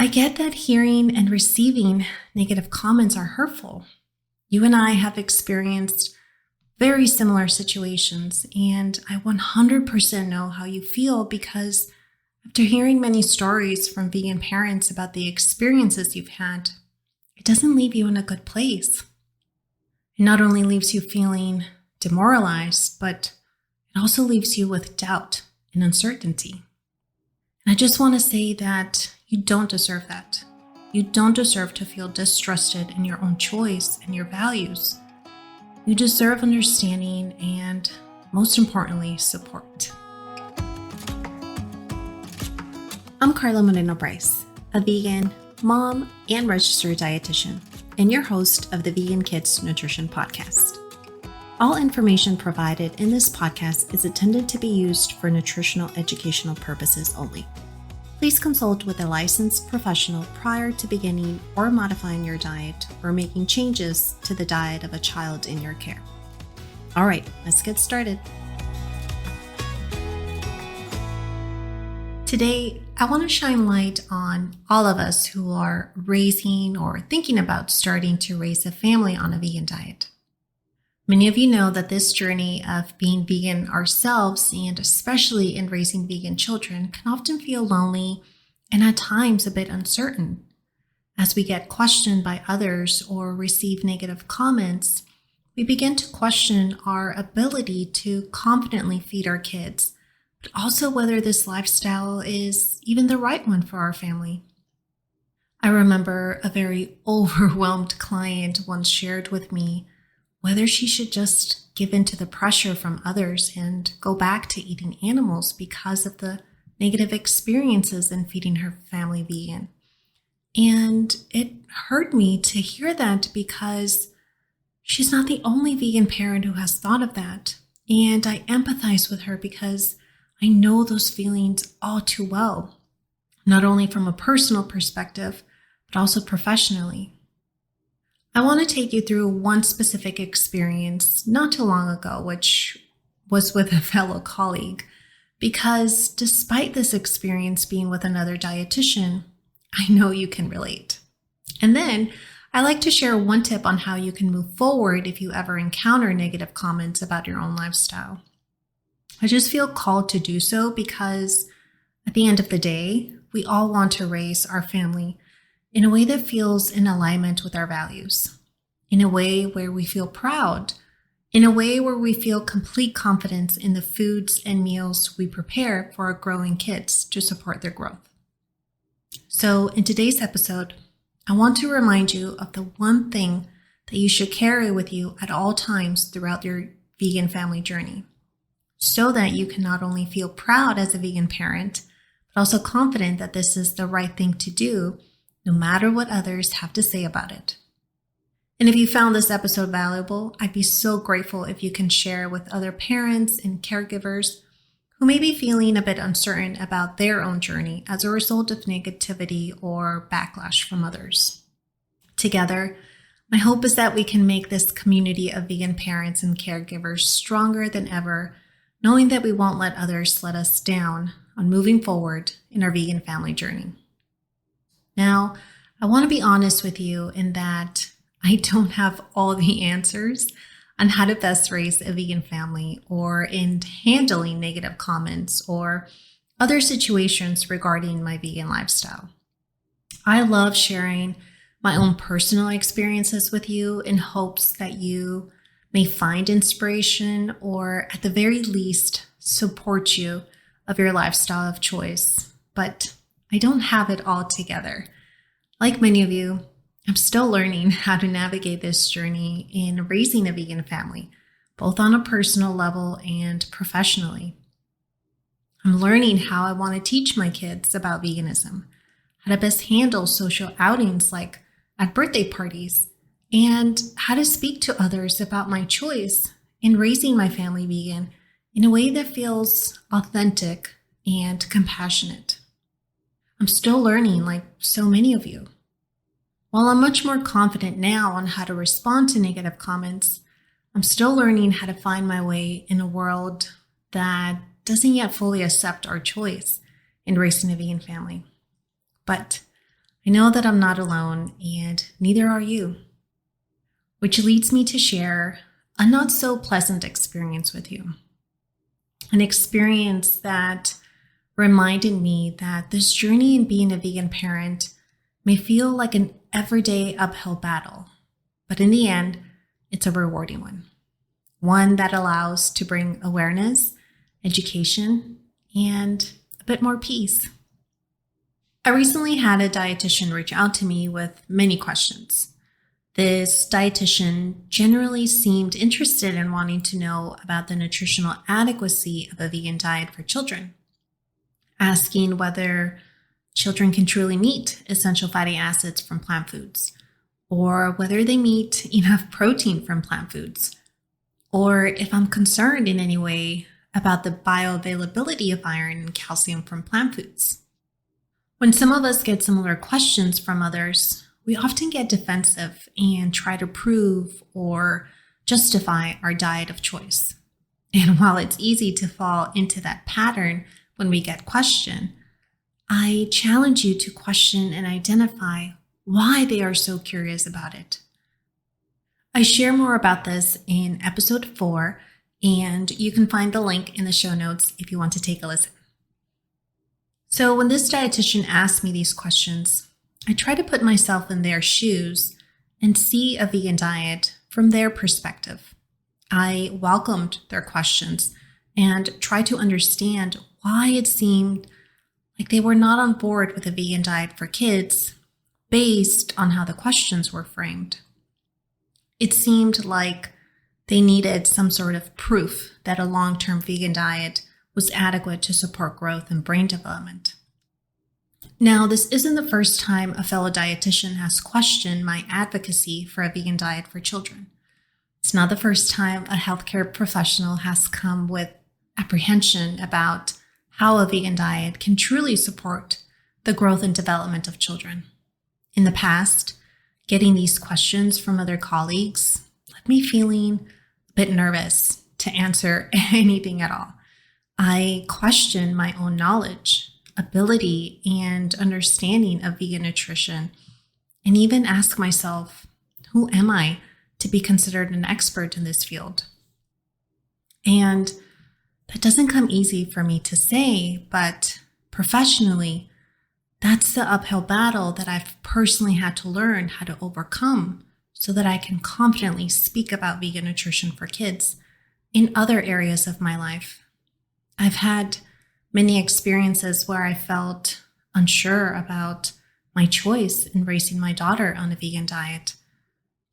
I get that hearing and receiving negative comments are hurtful. You and I have experienced very similar situations, and I 100% know how you feel because after hearing many stories from vegan parents about the experiences you've had, it doesn't leave you in a good place. It not only leaves you feeling demoralized, but it also leaves you with doubt and uncertainty. And I just want to say that you don't deserve that. You don't deserve to feel distrusted in your own choice and your values. You deserve understanding and, most importantly, support. I'm Carla Moreno-Bryce, a vegan, mom, and registered dietitian, and your host of the Vegan Kids Nutrition Podcast. All information provided in this podcast is intended to be used for nutritional educational purposes only. Please consult with a licensed professional prior to beginning or modifying your diet or making changes to the diet of a child in your care. All right, let's get started. Today, I want to shine light on all of us who are raising or thinking about starting to raise a family on a vegan diet. Many of you know that this journey of being vegan ourselves, and especially in raising vegan children, can often feel lonely and at times a bit uncertain. As we get questioned by others or receive negative comments, we begin to question our ability to confidently feed our kids, but also whether this lifestyle is even the right one for our family. I remember a very overwhelmed client once shared with me whether she should just give in to the pressure from others and go back to eating animals because of the negative experiences in feeding her family vegan. And it hurt me to hear that because she's not the only vegan parent who has thought of that. And I empathize with her because I know those feelings all too well, not only from a personal perspective, but also professionally. I want to take you through one specific experience not too long ago, which was with a fellow colleague, because despite this experience being with another dietitian, I know you can relate. And then I like to share one tip on how you can move forward if you ever encounter negative comments about your own lifestyle. I just feel called to do so because at the end of the day, we all want to raise our family in a way that feels in alignment with our values, in a way where we feel proud, in a way where we feel complete confidence in the foods and meals we prepare for our growing kids to support their growth. So in today's episode, I want to remind you of the one thing that you should carry with you at all times throughout your vegan family journey, so that you can not only feel proud as a vegan parent, but also confident that this is the right thing to do, no matter what others have to say about it. And if you found this episode valuable, I'd be so grateful if you can share with other parents and caregivers who may be feeling a bit uncertain about their own journey as a result of negativity or backlash from others. Together, my hope is that we can make this community of vegan parents and caregivers stronger than ever, knowing that we won't let others let us down on moving forward in our vegan family journey. Now, I want to be honest with you in that I don't have all the answers on how to best raise a vegan family or in handling negative comments or other situations regarding my vegan lifestyle. I love sharing my own personal experiences with you in hopes that you may find inspiration or at the very least support you of your lifestyle of choice. But I don't have it all together. Like many of you, I'm still learning how to navigate this journey in raising a vegan family, both on a personal level and professionally. I'm learning how I want to teach my kids about veganism, how to best handle social outings like at birthday parties, and how to speak to others about my choice in raising my family vegan in a way that feels authentic and compassionate. I'm still learning like so many of you. While I'm much more confident now on how to respond to negative comments, I'm still learning how to find my way in a world that doesn't yet fully accept our choice in raising a vegan family. But I know that I'm not alone, and neither are you, which leads me to share a not so pleasant experience with you. An experience that reminded me that this journey in being a vegan parent may feel like an everyday uphill battle, but in the end, it's a rewarding one. One that allows to bring awareness, education, and a bit more peace. I recently had a dietitian reach out to me with many questions. This dietitian generally seemed interested in wanting to know about the nutritional adequacy of a vegan diet for children, asking whether children can truly meet essential fatty acids from plant foods, or whether they meet enough protein from plant foods, or if I'm concerned in any way about the bioavailability of iron and calcium from plant foods. When some of us get similar questions from others, we often get defensive and try to prove or justify our diet of choice. And while it's easy to fall into that pattern when we get questioned, I challenge you to question and identify why they are so curious about it. I share more about this in episode 4, and you can find the link in the show notes if you want to take a listen. So when this dietitian asked me these questions, I try to put myself in their shoes and see a vegan diet from their perspective. I welcomed their questions and tried to understand why it seemed like they were not on board with a vegan diet for kids based on how the questions were framed. It seemed like they needed some sort of proof that a long-term vegan diet was adequate to support growth and brain development. Now, this isn't the first time a fellow dietitian has questioned my advocacy for a vegan diet for children. It's not the first time a healthcare professional has come with apprehension about how a vegan diet can truly support the growth and development of children. In the past, getting these questions from other colleagues left me feeling a bit nervous to answer anything at all. I questioned my own knowledge, ability, and understanding of vegan nutrition, and even asked myself, who am I to be considered an expert in this field? And that doesn't come easy for me to say, but professionally, that's the uphill battle that I've personally had to learn how to overcome so that I can confidently speak about vegan nutrition for kids in other areas of my life. I've had many experiences where I felt unsure about my choice in raising my daughter on a vegan diet.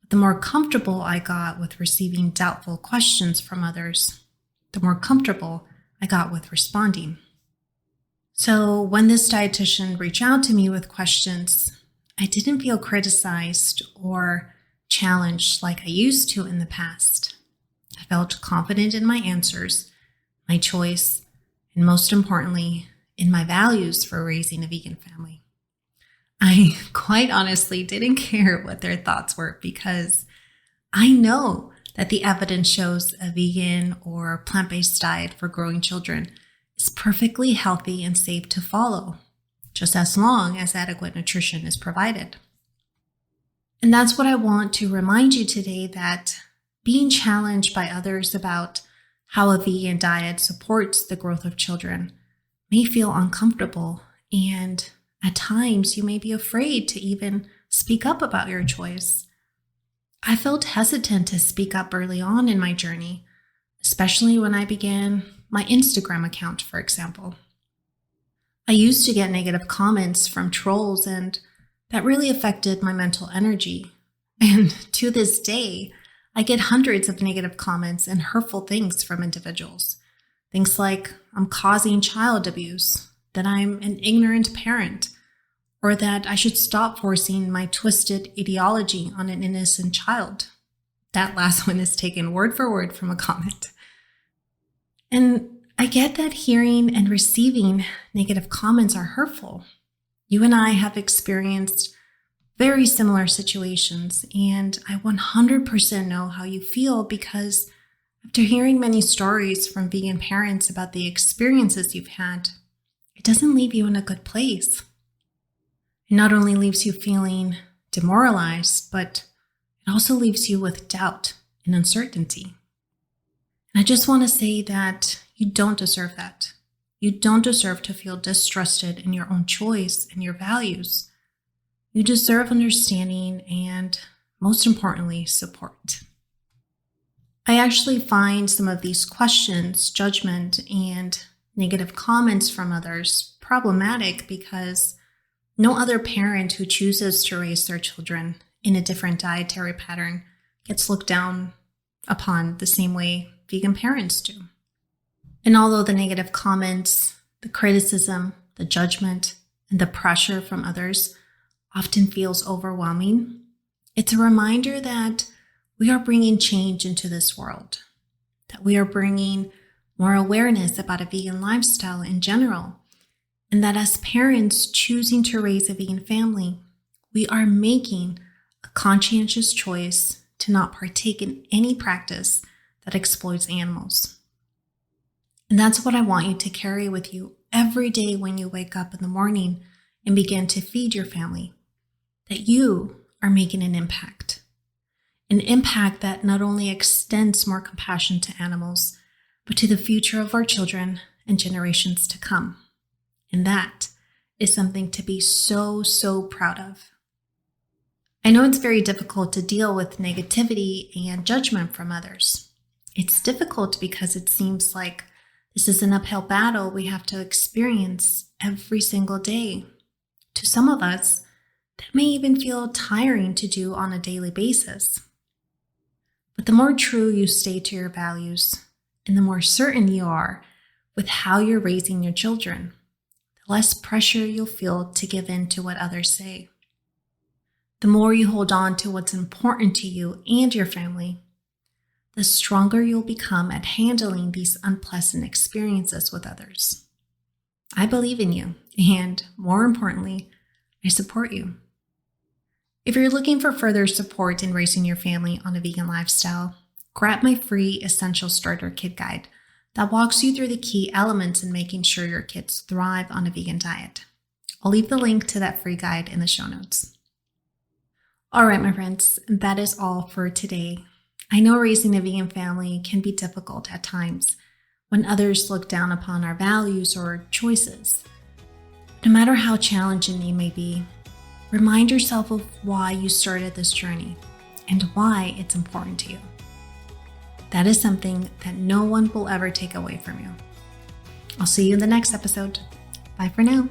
But the more comfortable I got with receiving doubtful questions from others, the more comfortable I got with responding. So when this dietitian reached out to me with questions, I didn't feel criticized or challenged like I used to in the past. I felt confident in my answers, my choice, and most importantly, in my values for raising a vegan family. I quite honestly didn't care what their thoughts were because I know that the evidence shows a vegan or plant-based diet for growing children is perfectly healthy and safe to follow, just as long as adequate nutrition is provided. And that's what I want to remind you today, that being challenged by others about how a vegan diet supports the growth of children may feel uncomfortable, and at times you may be afraid to even speak up about your choice. I felt hesitant to speak up early on in my journey, especially when I began my Instagram account, for example. I used to get negative comments from trolls, and that really affected my mental energy. And to this day, I get hundreds of negative comments and hurtful things from individuals. Things like I'm causing child abuse, that I'm an ignorant parent, or that I should stop forcing my twisted ideology on an innocent child. That last one is taken word for word from a comment. And I get that hearing and receiving negative comments are hurtful. You and I have experienced very similar situations, and I 100% know how you feel, because after hearing many stories from vegan parents about the experiences you've had, it doesn't leave you in a good place. It not only leaves you feeling demoralized, but it also leaves you with doubt and uncertainty. And I just want to say that you don't deserve that. You don't deserve to feel distrusted in your own choice and your values. You deserve understanding and, most importantly, support. I actually find some of these questions, judgment, and negative comments from others problematic because no other parent who chooses to raise their children in a different dietary pattern gets looked down upon the same way vegan parents do. And although the negative comments, the criticism, the judgment, and the pressure from others often feels overwhelming, it's a reminder that we are bringing change into this world, that we are bringing more awareness about a vegan lifestyle in general, and that as parents choosing to raise a vegan family, we are making a conscientious choice to not partake in any practice that exploits animals. And that's what I want you to carry with you every day when you wake up in the morning and begin to feed your family, that you are making an impact that not only extends more compassion to animals, but to the future of our children and generations to come. And that is something to be so, so proud of. I know it's very difficult to deal with negativity and judgment from others. It's difficult because it seems like this is an uphill battle we have to experience every single day. To some of us, that may even feel tiring to do on a daily basis. But the more true you stay to your values, and the more certain you are with how you're raising your children, the less pressure you'll feel to give in to what others say. The more you hold on to what's important to you and your family, the stronger you'll become at handling these unpleasant experiences with others. I believe in you, and more importantly, I support you. If you're looking for further support in raising your family on a vegan lifestyle, grab my free Essential Starter Kit Guide that walks you through the key elements in making sure your kids thrive on a vegan diet. I'll leave the link to that free guide in the show notes. All right, my friends, that is all for today. I know raising a vegan family can be difficult at times when others look down upon our values or choices. No matter how challenging they may be, remind yourself of why you started this journey and why it's important to you. That is something that no one will ever take away from you. I'll see you in the next episode. Bye for now.